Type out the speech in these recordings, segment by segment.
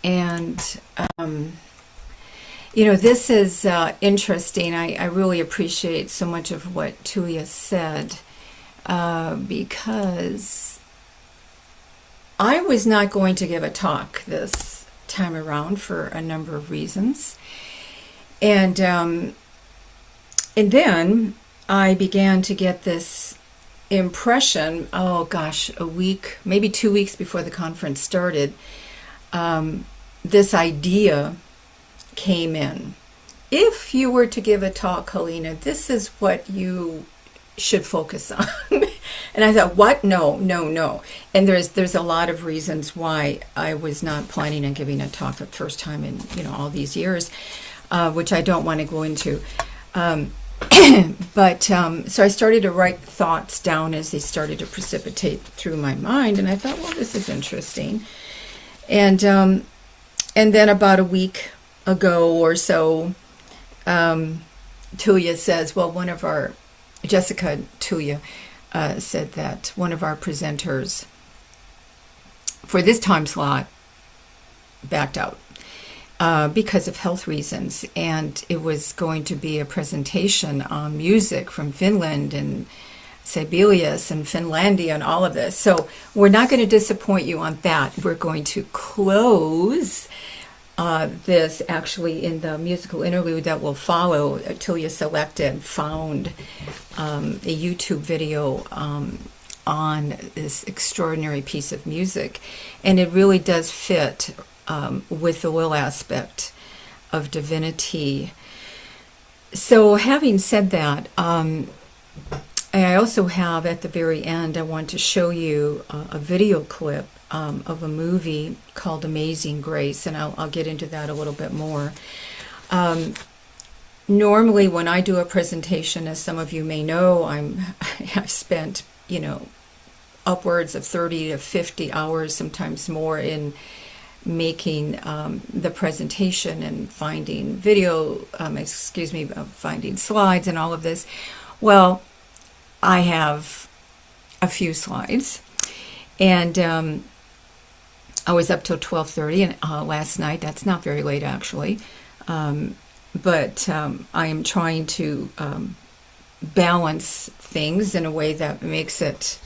And, you know, this is interesting. I really appreciate so much of what Tuya said because I was not going to give a talk this time around for a number of reasons. And then I began to get this impression, oh gosh, a week, maybe 2 weeks before the conference started, this idea came in. If you were to give a talk, Halina, this is what you should focus on. And I thought, what? No. And there's a lot of reasons why I was not planning on giving a talk the first time in, you know, all these years, which I don't want to go into. But so I started to write thoughts down as they started to precipitate through my mind, and I thought, well, this is interesting. And then about a week ago or so, Tuya says, well, Jessica Tuya said that one of our presenters for this time slot backed out because of health reasons, and it was going to be a presentation on music from Finland and Sibelius and Finlandia and all of this. So we're not going to disappoint you on that. We're going to close this actually in the musical interlude that will follow. Tuya selected, found a YouTube video on this extraordinary piece of music, and it really does fit with the will aspect of divinity. So having said that, I also have at the very end, I want to show you a video clip of a movie called Amazing Grace, and I'll get into that a little bit more. Normally when I do a presentation, as some of you may know, I've spent, you know, upwards of 30 to 50 hours, sometimes more, in making the presentation and finding finding slides and all of this. Well, I have a few slides, and I was up till 12:30 last night. That's not very late, actually, but I am trying to balance things in a way that makes it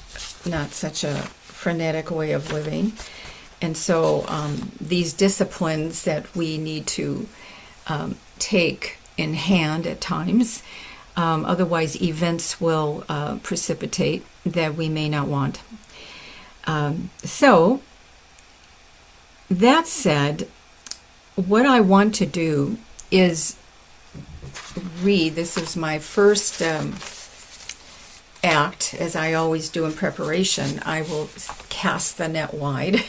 not such a frenetic way of living. And so these disciplines that we need to take in hand at times, otherwise events will precipitate that we may not want. So that said, what I want to do is read. This is my first act, as I always do in preparation. I will cast the net wide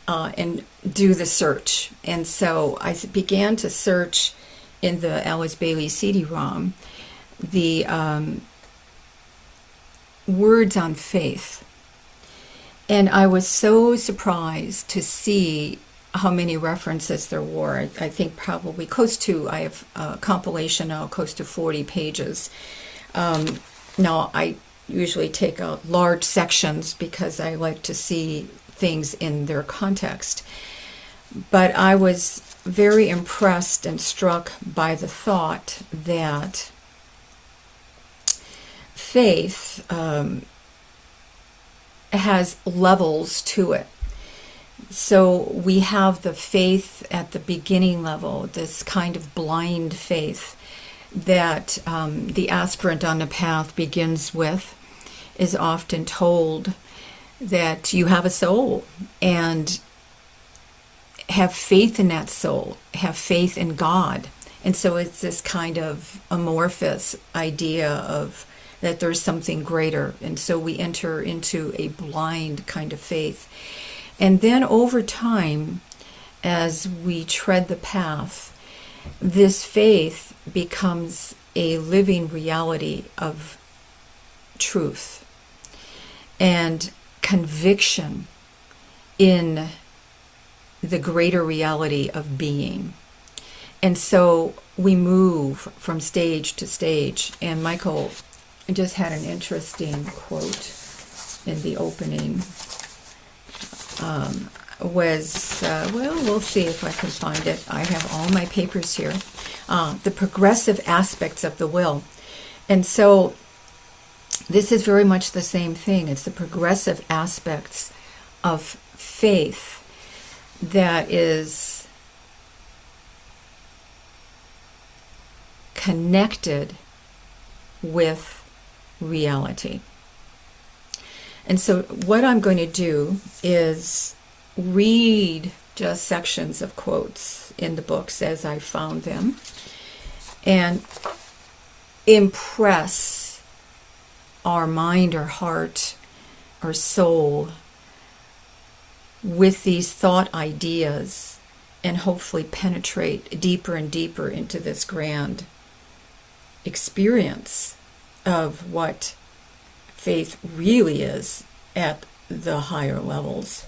and do the search. And so I began to search in the Alice Bailey CD-ROM the words on faith. And I was so surprised to see how many references there were. I think probably close to, I have a compilation now, close to 40 pages. Now, I usually take out large sections because I like to see things in their context. But I was very impressed and struck by the thought that faith has levels to it. So we have the faith at the beginning level, this kind of blind faith that the aspirant on the path begins with, is often told that you have a soul and have faith in that soul, have faith in God. And so it's this kind of amorphous idea of that there's something greater. And so we enter into a blind kind of faith. And then over time, as we tread the path, this faith becomes a living reality of truth and conviction in the greater reality of being. And so we move from stage to stage. And Michael just had an interesting quote in the opening. was, well, we'll see if I can find it. I have all my papers here. The progressive aspects of the will. And so this is very much the same thing. It's the progressive aspects of faith that is connected with reality. And so what I'm going to do is read just sections of quotes in the books as I found them and impress our mind or heart or soul with these thought ideas and hopefully penetrate deeper and deeper into this grand experience of what faith really is at the higher levels.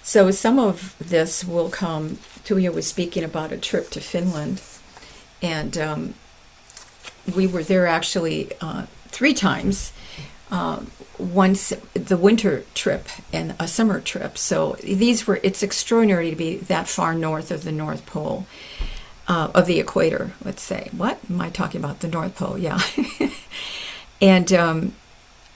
So some of this will come. Tuija was speaking about a trip to Finland, and we were there actually 3 times. Once the winter trip and a summer trip. So it's extraordinary to be that far north of the North Pole, of the equator, let's say. What am I talking about? The North Pole, yeah. And so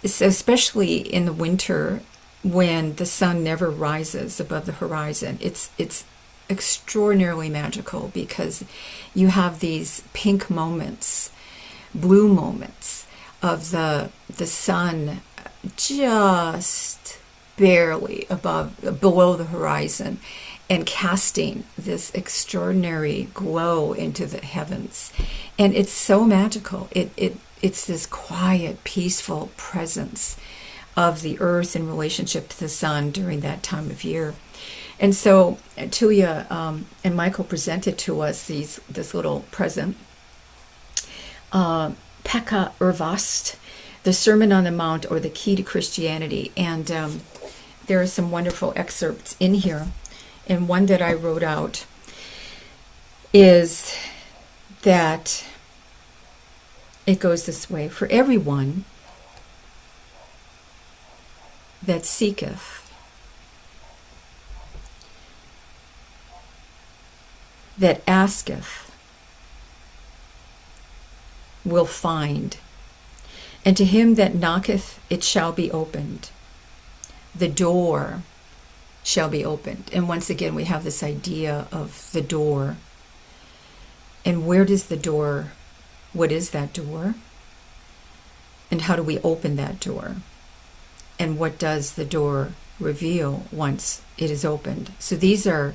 especially in the winter when the sun never rises above the horizon, it's extraordinarily magical because you have these pink moments, blue moments of the sun just barely below the horizon and casting this extraordinary glow into the heavens. And it's so magical. It's this quiet, peaceful presence of the earth in relationship to the sun during that time of year. And so Tuija and Michael presented to us this little present, Pekka Urvast, the Sermon on the Mount, or the Key to Christianity. And there are some wonderful excerpts in here. And one that I wrote out is that it goes this way: for everyone that seeketh, that asketh, will find, and to him that knocketh it shall be opened. The door shall be opened. And once again, we have this idea of the door. And where does the door, what is that door? And how do we open that door? And what does the door reveal once it is opened? So these are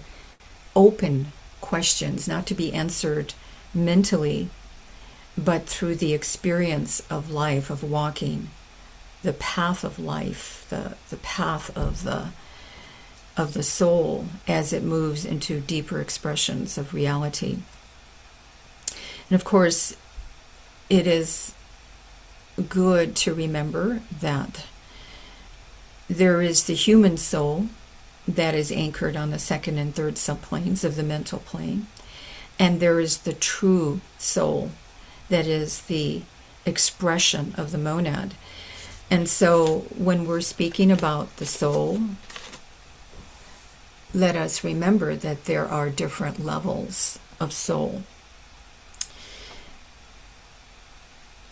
open questions, not to be answered mentally, but through the experience of life, of walking the path of life, the path of the soul as it moves into deeper expressions of reality. And of course, it is good to remember that there is the human soul that is anchored on the second and third subplanes of the mental plane, and there is the true soul that is the expression of the monad. And so when we're speaking about the soul, let us remember that there are different levels of soul.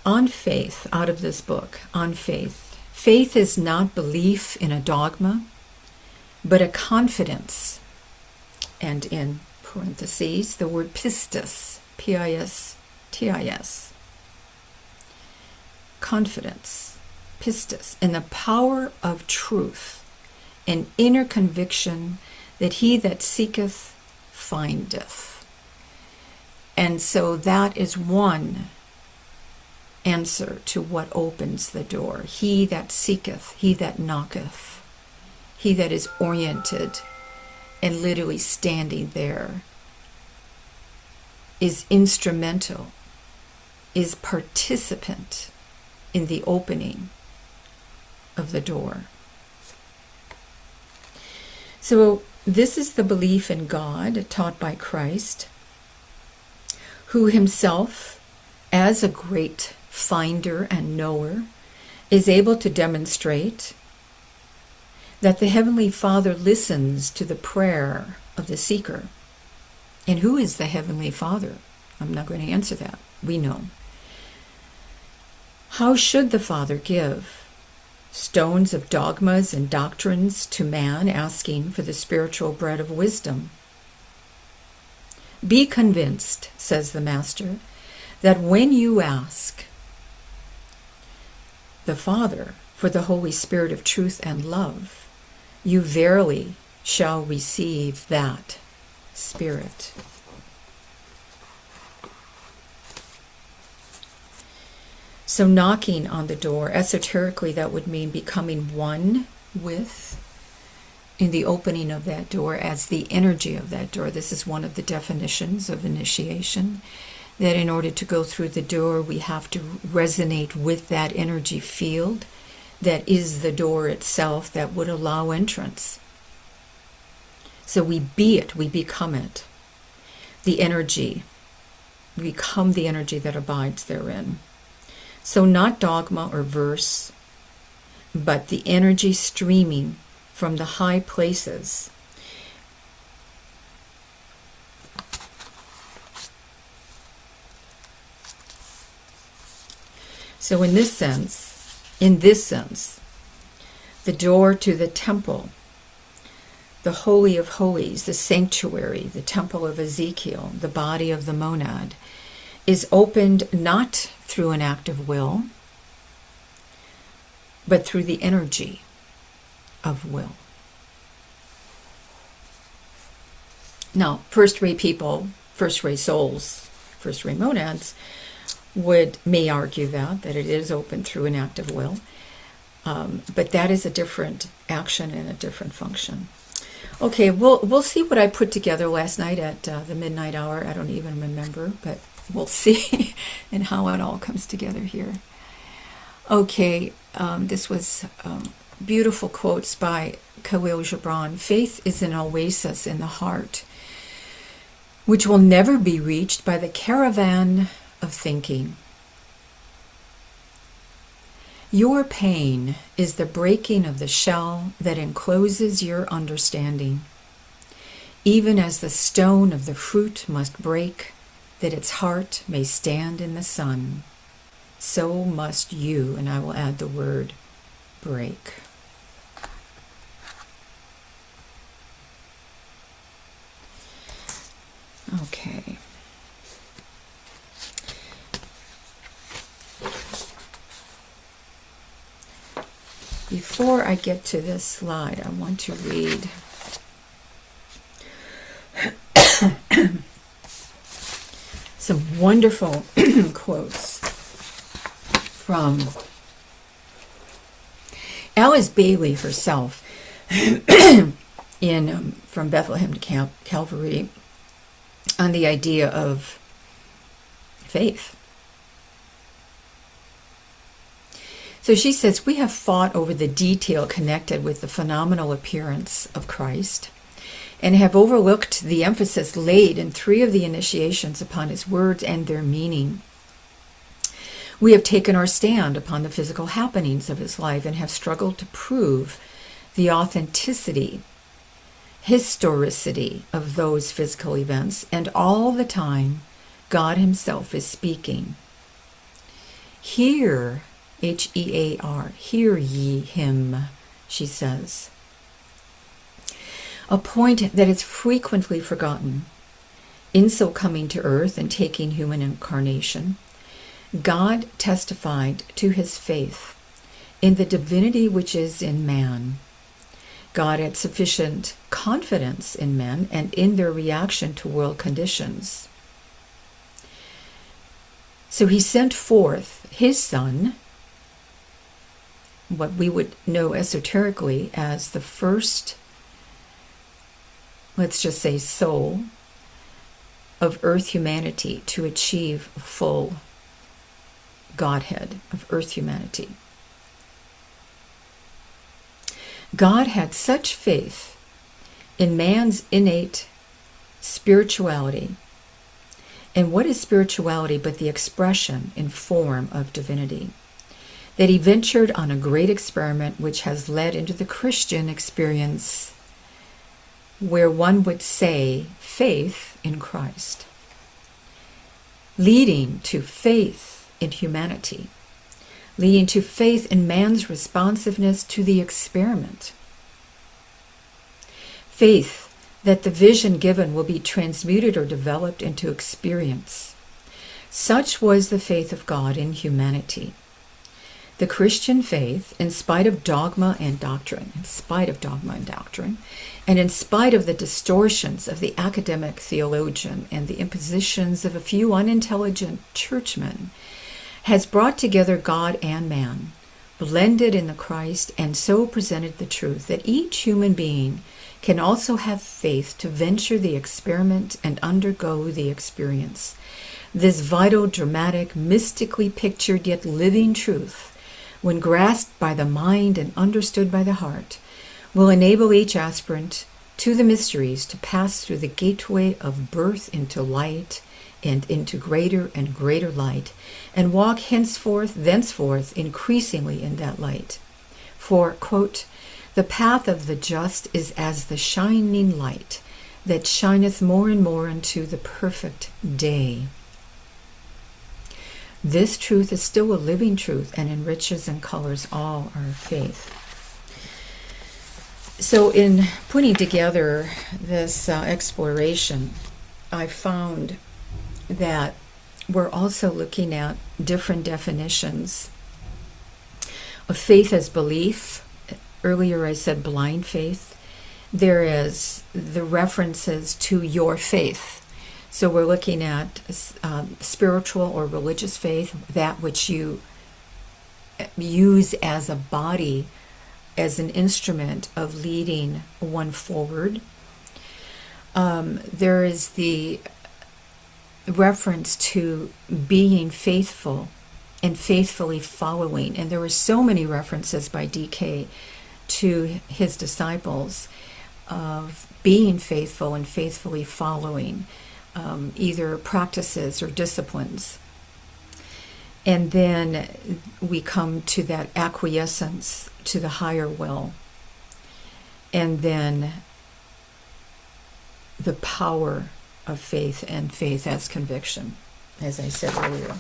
On faith, out of this book, On Faith, faith is not belief in a dogma, but a confidence. And in parentheses, the word pistis, P-I-S-T-I-S. Confidence, pistis, in the power of truth, an inner conviction that he that seeketh findeth. And so that is one answer to what opens the door. He that seeketh, he that knocketh, he that is oriented and literally standing there is instrumental, is participant in the opening of the door. So this is the belief in God taught by Christ, who himself, as a great finder and knower, is able to demonstrate that the Heavenly Father listens to the prayer of the seeker. And who is the Heavenly Father? I'm not going to answer that. We know. How should the Father give stones of dogmas and doctrines to man, asking for the spiritual bread of wisdom? Be convinced, says the Master, that when you ask the Father for the Holy Spirit of truth and love, you verily shall receive that Spirit. So knocking on the door, esoterically that would mean becoming one with, in the opening of that door, as the energy of that door. This is one of the definitions of initiation, that in order to go through the door, we have to resonate with that energy field that is the door itself that would allow entrance. So we be it, we become it. The energy, we become the energy that abides therein. So not dogma or verse, but the energy streaming from the high places. So in this sense, the door to the temple, the Holy of Holies, the sanctuary, the temple of Ezekiel, the body of the monad, is opened not through an act of will, but through the energy of will. Now, first-ray people, first-ray souls, first-ray monads may argue that it is open through an act of will, but that is a different action and a different function. Okay, we'll see what I put together last night at the midnight hour. I don't even remember, but we'll see and how it all comes together here. Okay, this was beautiful quotes by Khalil Gibran. Faith is an oasis in the heart, which will never be reached by the caravan of thinking. Your pain is the breaking of the shell that encloses your understanding, even as the stone of the fruit must break, that its heart may stand in the sun. So must you, and I will add the word, break. Okay. Before I get to this slide, I want to read some wonderful quotes from Alice Bailey herself in From Bethlehem to Calvary on the idea of faith. So she says, we have fought over the detail connected with the phenomenal appearance of Christ and have overlooked the emphasis laid in 3 of the initiations upon his words and their meaning. We have taken our stand upon the physical happenings of his life and have struggled to prove the authenticity, historicity of those physical events, and all the time God himself is speaking. Hear, H-E-A-R, hear ye him, she says. A point that is frequently forgotten. In so coming to earth and taking human incarnation, God testified to his faith in the divinity which is in man. God had sufficient confidence in men and in their reaction to world conditions. So he sent forth his Son, what we would know esoterically as the first, let's just say, soul of earth humanity to achieve full Godhead of earth humanity. God had such faith in man's innate spirituality. And what is spirituality but the expression in form of divinity? that he ventured on a great experiment which has led into the Christian experience, where one would say faith in Christ, leading to faith in humanity, leading to faith in man's responsiveness to the experiment, faith that the vision given will be transmuted or developed into experience. Such was the faith of God in humanity. The Christian faith, in spite of dogma and doctrine, and in spite of the distortions of the academic theologian and the impositions of a few unintelligent churchmen, has brought together God and man, blended in the Christ, and so presented the truth that each human being can also have faith to venture the experiment and undergo the experience. This vital, dramatic, mystically pictured yet living truth, when grasped by the mind and understood by the heart, will enable each aspirant to the mysteries to pass through the gateway of birth into light and into greater and greater light, and walk thenceforth, increasingly in that light. For, quote, the path of the just is as the shining light that shineth more and more into the perfect day. This truth is still a living truth and enriches and colors all our faith. So in putting together this exploration, I found that we're also looking at different definitions of faith as belief. Earlier I said blind faith. There is the references to your faith. So we're looking at spiritual or religious faith, that which you use as a body, as an instrument of leading one forward. There is the reference to being faithful and faithfully following. And there were so many references by DK to his disciples of being faithful and faithfully following either practices or disciplines. And then we come to that acquiescence to the higher will. And then the power of faith and faith as conviction, as I said earlier. Right.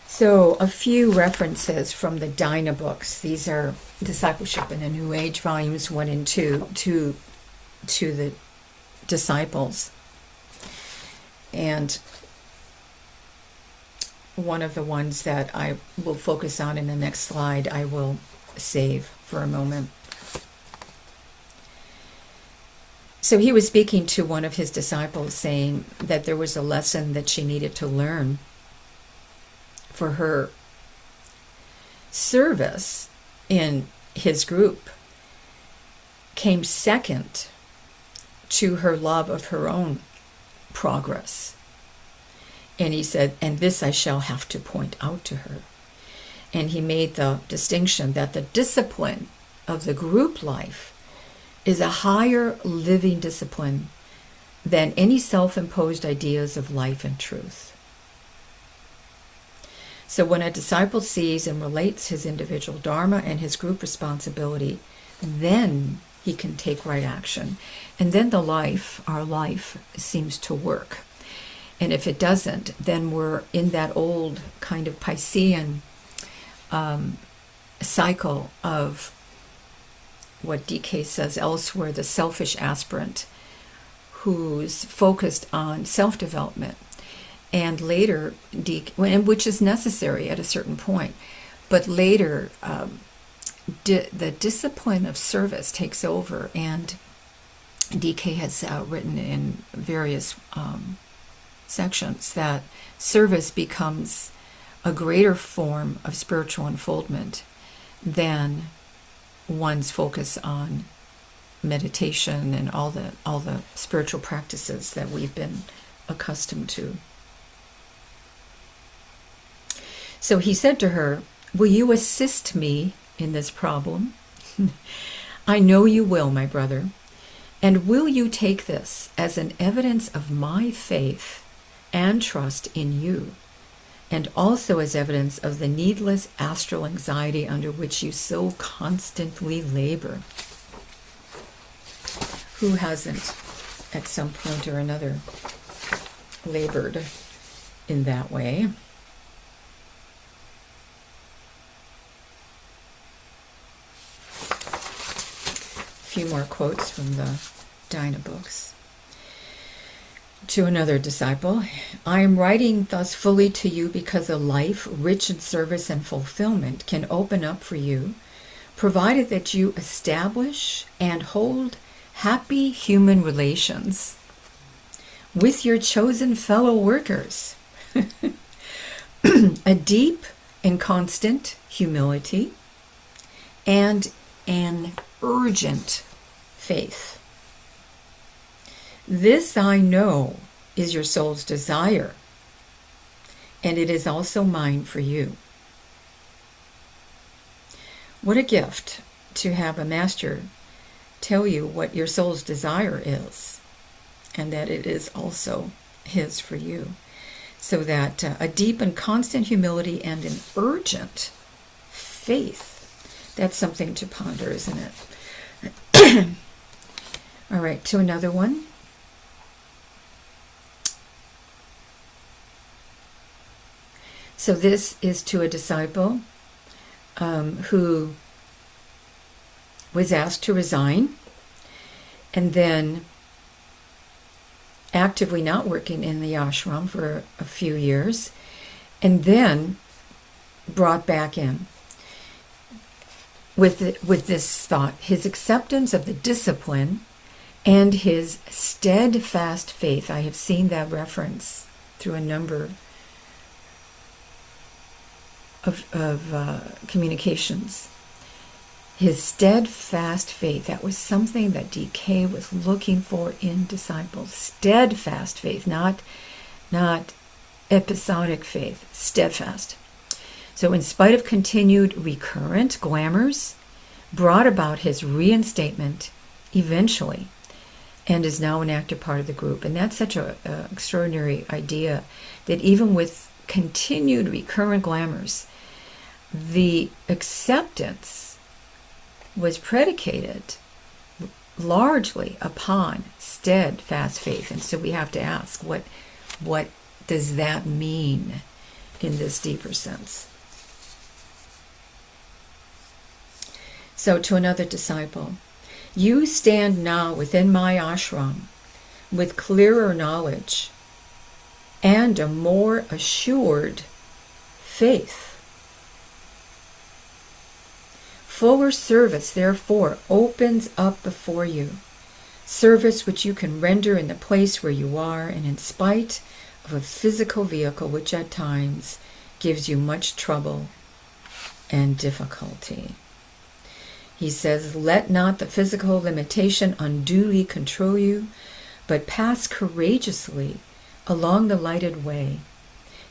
So a few references from the Dyna books. These are Discipleship in a New Age, volumes 1 and 2, to the disciples. And one of the ones that I will focus on in the next slide, I will save for a moment. So he was speaking to one of his disciples, saying that there was a lesson that she needed to learn for her service in his group came second to her love of her own progress. And he said, and this I shall have to point out to her. And he made the distinction that the discipline of the group life is a higher living discipline than any self-imposed ideas of life and truth. So when a disciple sees and relates his individual dharma and his group responsibility, then he can take right action. And then our life seems to work. And if it doesn't, then we're in that old kind of Piscean cycle of what DK says elsewhere, the selfish aspirant who's focused on self-development. And later, which is necessary at a certain point, but later the discipline of service takes over, and DK has written in various sections that service becomes a greater form of spiritual unfoldment than one's focus on meditation and all the spiritual practices that we've been accustomed to. So he said to her, "Will you assist me in this problem? I know you will, my brother. And will you take this as an evidence of my faith and trust in you, and also as evidence of the needless astral anxiety under which you so constantly labor? Who hasn't, at some point or another, labored in that way? A few more quotes from the Dina books. To another disciple, I am writing thus fully to you because a life rich in service and fulfillment can open up for you, provided that you establish and hold happy human relations with your chosen fellow workers. A deep and constant humility and an urgent faith. This I know is your soul's desire, and it is also mine for you. What a gift to have a master tell you what your soul's desire is, and that it is also his for you. So that a deep and constant humility and an urgent faith, that's something to ponder, isn't it? All right, to another one. So this is to a disciple who was asked to resign, and then actively not working in the ashram for a few years, and then brought back in with this thought: his acceptance of the discipline and his steadfast faith. I have seen that reference through a number of communications. His steadfast faith, that was something that DK was looking for in disciples. Steadfast faith, not episodic faith, steadfast. So in spite of continued recurrent glamours, brought about his reinstatement eventually, and is now an active part of the group. And that's such an extraordinary idea, that even with continued recurrent glamours, the acceptance was predicated largely upon steadfast faith. And so we have to ask, what does that mean in this deeper sense? So to another disciple, you stand now within my ashram with clearer knowledge and a more assured faith. Fuller service, therefore, opens up before you. Service which you can render in the place where you are, and in spite of a physical vehicle which at times gives you much trouble and difficulty. He says, let not the physical limitation unduly control you, but pass courageously along the lighted way,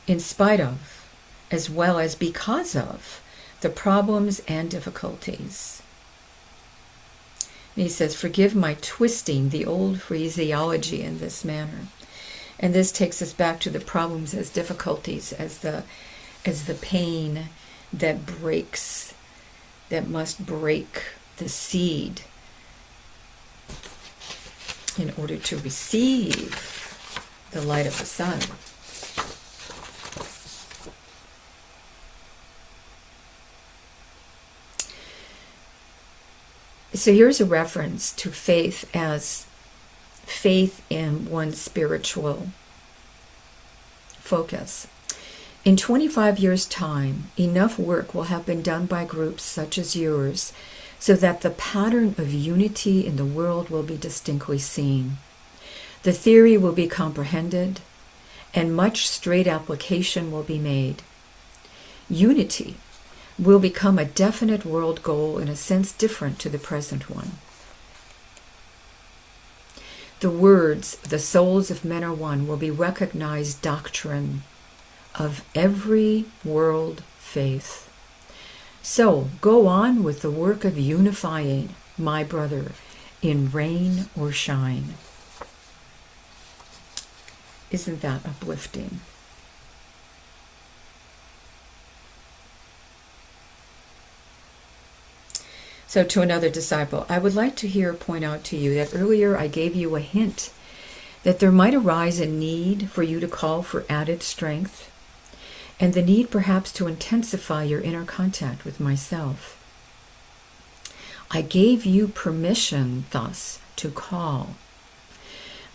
in spite of, as well as because of, the problems and difficulties. And he says, forgive my twisting the old phraseology in this manner. And this takes us back to the problems as difficulties, as the pain that breaks, that must break the seed in order to receive the light of the sun. So here's a reference to faith as faith in one's spiritual focus. In 25 years' time, enough work will have been done by groups such as yours so that the pattern of unity in the world will be distinctly seen. The theory will be comprehended, and much straight application will be made. Unity will become a definite world goal in a sense different to the present one. The words, the souls of men are one, will be recognized doctrine of every world faith. So go on with the work of unifying my brother, in rain or shine. Isn't that uplifting? So to another disciple, I would like to point out to you that earlier I gave you a hint that there might arise a need for you to call for added strength, and the need perhaps to intensify your inner contact with myself. I gave you permission, thus, to call.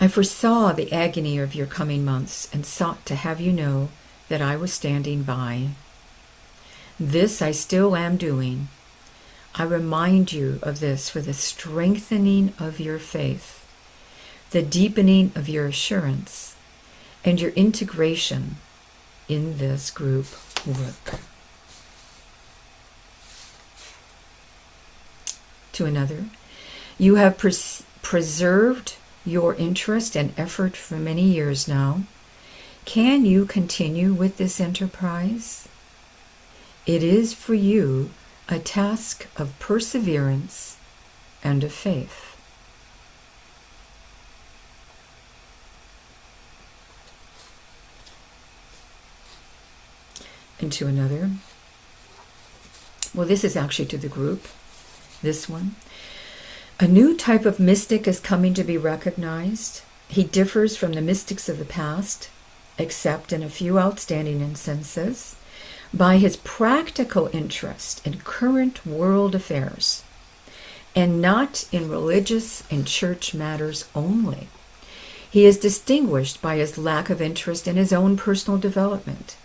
I foresaw the agony of your coming months and sought to have you know that I was standing by. This I still am doing. I remind you of this for the strengthening of your faith, the deepening of your assurance, and your integration in this group work. To another, you have preserved your interest and effort for many years now. Can you continue with this enterprise? It is for you a task of perseverance and of faith. And to another, well, this is actually to the group, this one. A new type of mystic is coming to be recognized. He differs from the mystics of the past, except in a few outstanding instances, by his practical interest in current world affairs, and not in religious and church matters only. He is distinguished by his lack of interest in his own personal development,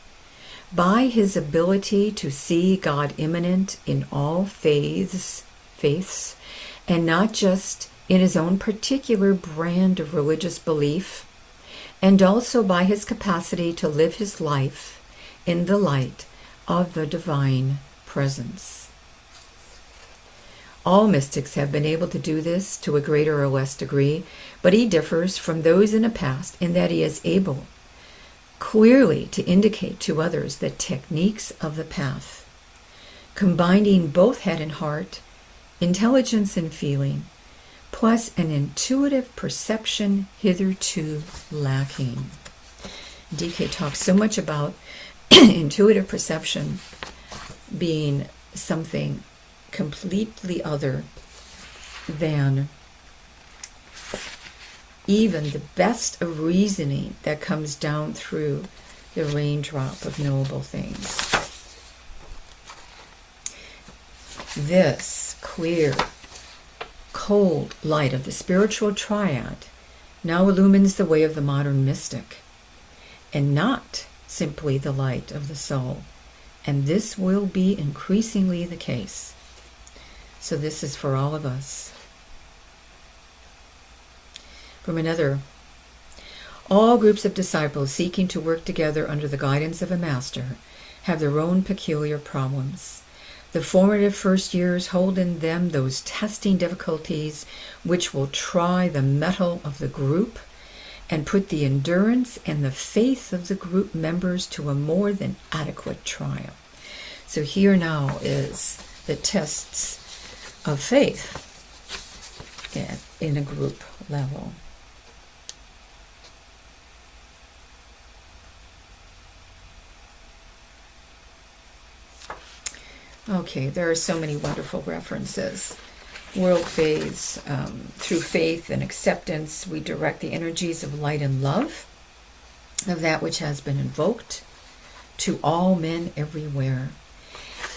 by his ability to see God immanent in all faiths, and not just in his own particular brand of religious belief, and also by his capacity to live his life in the light of the divine presence. All mystics have been able to do this to a greater or less degree, but he differs from those in the past in that he is able clearly to indicate to others the techniques of the path, combining both head and heart, intelligence and feeling, plus an intuitive perception hitherto lacking. DK talks so much about intuitive perception being something completely other than even the best of reasoning that comes down through the raindrop of knowable things. This clear, cold light of the spiritual triad now illumines the way of the modern mystic, and not simply the light of the soul. And this will be increasingly the case. So this is for all of us. From another, all groups of disciples seeking to work together under the guidance of a master have their own peculiar problems. The formative first years hold in them those testing difficulties which will try the mettle of the group and put the endurance and the faith of the group members to a more than adequate trial. So here now is the tests of faith in a group level. Okay, there are so many wonderful references. World phase, through faith and acceptance, we direct the energies of light and love of that which has been invoked to all men everywhere.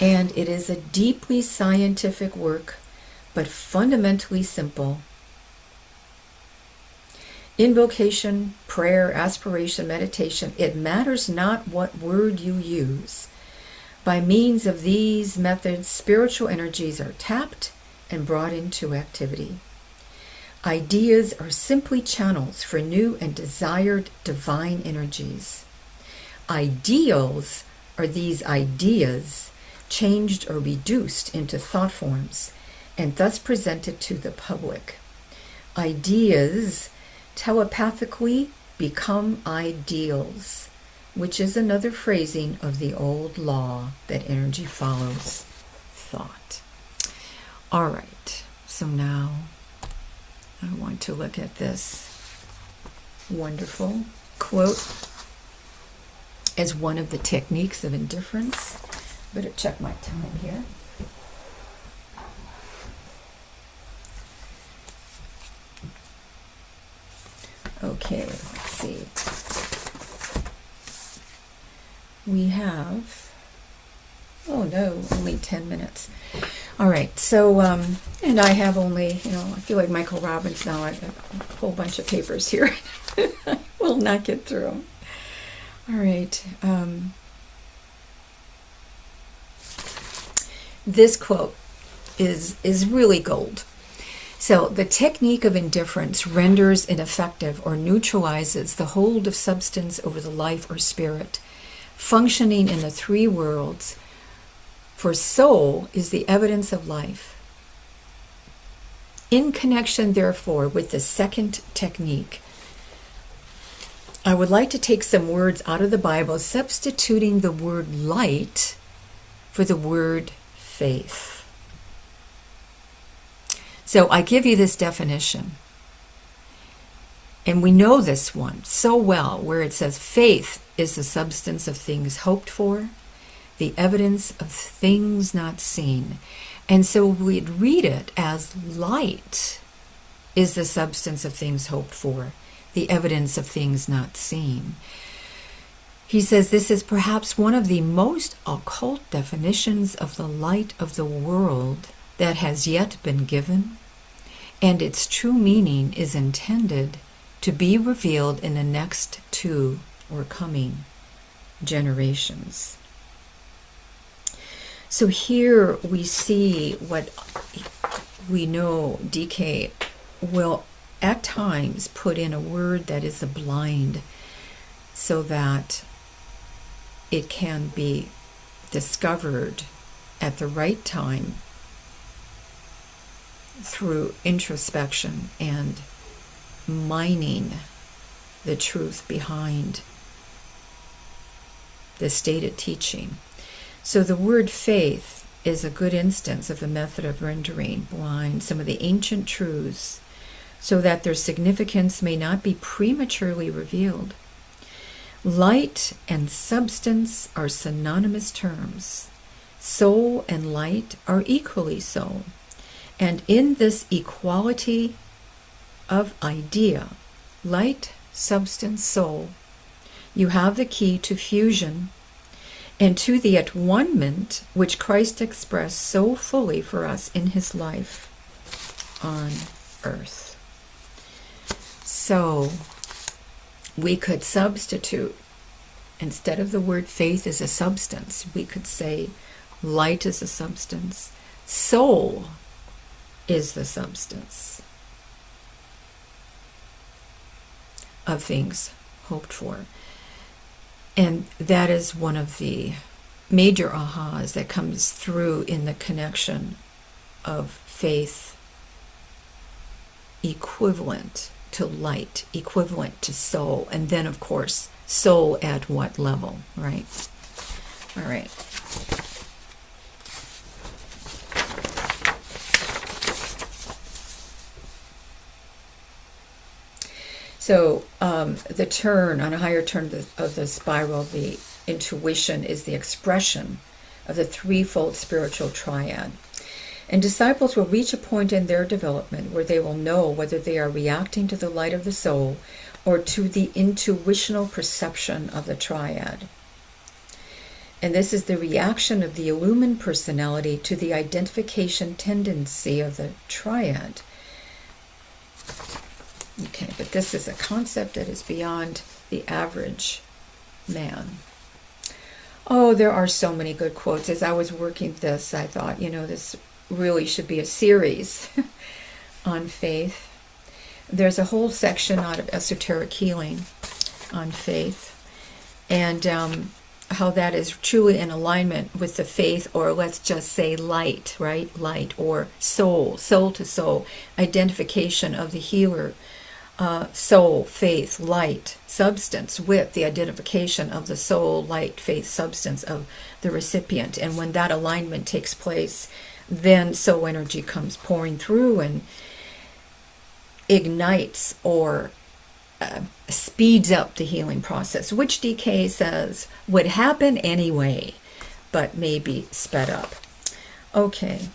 And it is a deeply scientific work, but fundamentally simple. Invocation, prayer, aspiration, meditation, it matters not what word you use. By means of these methods, spiritual energies are tapped and brought into activity. Ideas are simply channels for new and desired divine energies. Ideals are these ideas changed or reduced into thought forms and thus presented to the public. Ideas telepathically become ideals, which is another phrasing of the old law that energy follows thought. All right, So now I want to look at this wonderful quote as one of the techniques of indifference. Better check my time here. Okay, let's see. We have, oh no, only 10 minutes. All right, so, and I have only, I feel like Michael Robbins now. I have a whole bunch of papers here. I will not get through them. All right. This quote is really gold. So, the technique of indifference renders ineffective or neutralizes the hold of substance over the life or spirit, functioning in the three worlds, for soul is the evidence of life. In connection, therefore, with the second technique, I would like to take some words out of the Bible, substituting the word light for the word faith. So I give you this definition. And we know this one so well, where it says faith is the substance of things hoped for, the evidence of things not seen. And so we'd read it as light is the substance of things hoped for, the evidence of things not seen. He says this is perhaps one of the most occult definitions of the light of the world that has yet been given, and its true meaning is intended to be revealed in the next two or coming generations. So here we see what we know DK will at times put in a word that is a blind so that it can be discovered at the right time through introspection and mining the truth behind the stated teaching. So the word faith is a good instance of the method of rendering blind some of the ancient truths so that their significance may not be prematurely revealed. Light and substance are synonymous terms. Soul and light are equally so. And in this equality of idea, light, substance, soul, you have the key to fusion and to the at-one-ment which Christ expressed so fully for us in his life on earth. So we could substitute, instead of the word faith as a substance, we could say light is a substance, soul is the substance of things hoped for. And that is one of the major ahas that comes through in the connection of faith equivalent to light, equivalent to soul, and then of course soul at what level, right? All right. So the turn, on a higher turn of the spiral, the intuition is the expression of the threefold spiritual triad. And disciples will reach a point in their development where they will know whether they are reacting to the light of the soul or to the intuitional perception of the triad. And this is the reaction of the illumined personality to the identification tendency of the triad. Okay, but this is a concept that is beyond the average man. Oh, there are so many good quotes. As I was working this, I thought, this really should be a series on faith. There's a whole section out of esoteric healing on faith and how that is truly in alignment with the faith, or let's just say light, right? Light, or soul, soul to soul, identification of the healer. Soul, faith, light, substance, with the identification of the soul, light, faith, substance of the recipient. And when that alignment takes place, then soul energy comes pouring through and ignites or speeds up the healing process, which DK says would happen anyway, but maybe sped up. Okay.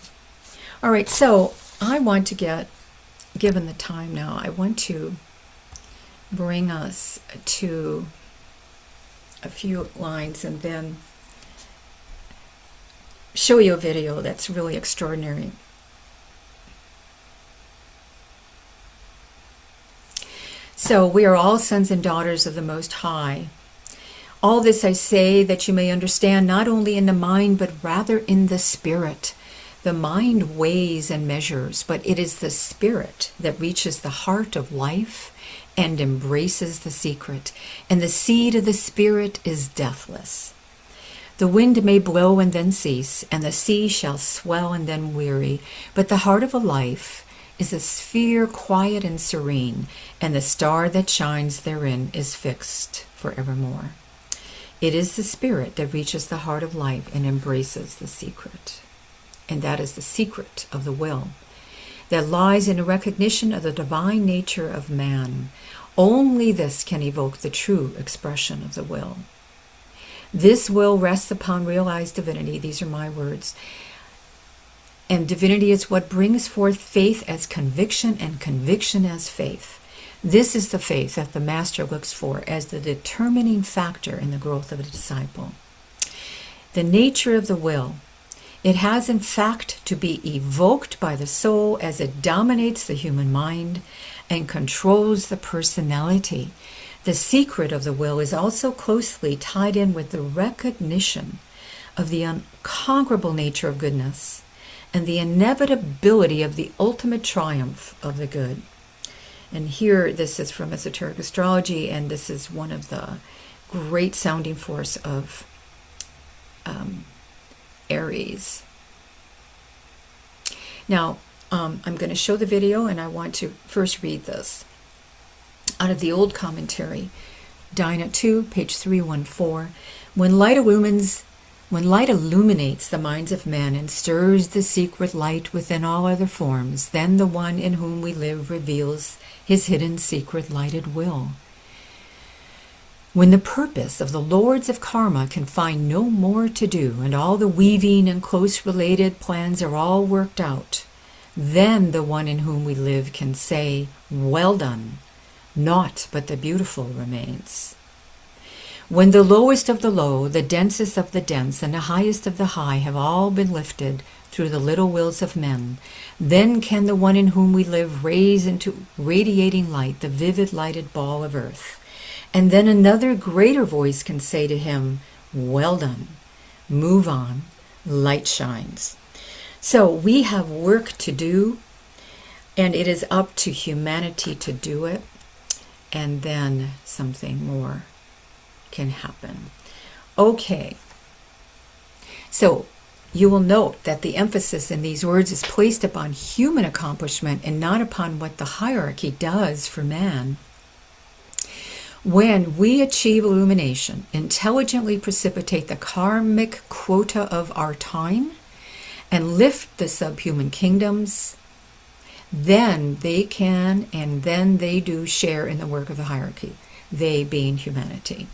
All right, so I want to get, given the time now, I want to bring us to a few lines and then show you a video that's really extraordinary. So we are all sons and daughters of the Most High. All this I say that you may understand not only in the mind but rather in the spirit. The mind weighs and measures, but it is the spirit that reaches the heart of life and embraces the secret. And the seed of the spirit is deathless. The wind may blow and then cease, and the sea shall swell and then weary, but the heart of a life is a sphere quiet and serene, and the star that shines therein is fixed forevermore. It is the spirit that reaches the heart of life and embraces the secret. And that is the secret of the will that lies in a recognition of the divine nature of man. Only this can evoke the true expression of the will. This will rests upon realized divinity. These are my words. And divinity is what brings forth faith as conviction and conviction as faith. This is the faith that the Master looks for as the determining factor in the growth of a disciple. The nature of the will. It has in fact to be evoked by the soul as it dominates the human mind and controls the personality. The secret of the will is also closely tied in with the recognition of the unconquerable nature of goodness and the inevitability of the ultimate triumph of the good. And here, this is from Esoteric Astrology, and this is one of the great sounding force of Aries. Now, I'm going to show the video, and I want to first read this out of the old commentary, Dinah 2, page 314. When light illuminates the minds of men and stirs the secret light within all other forms, then the one in whom we live reveals his hidden secret lighted will. When the purpose of the lords of karma can find no more to do, and all the weaving and close related plans are all worked out, then the one in whom we live can say, well done, naught but the beautiful remains. When the lowest of the low, the densest of the dense, and the highest of the high have all been lifted through the little wills of men, then can the one in whom we live raise into radiating light the vivid lighted ball of earth. And then another greater voice can say to him, well done, move on, light shines. So we have work to do, and it is up to humanity to do it, and then something more can happen. Okay, so you will note that the emphasis in these words is placed upon human accomplishment and not upon what the hierarchy does for man. When we achieve illumination, intelligently precipitate the karmic quota of our time, and lift the subhuman kingdoms, then they can and then they do share in the work of the hierarchy, they being humanity.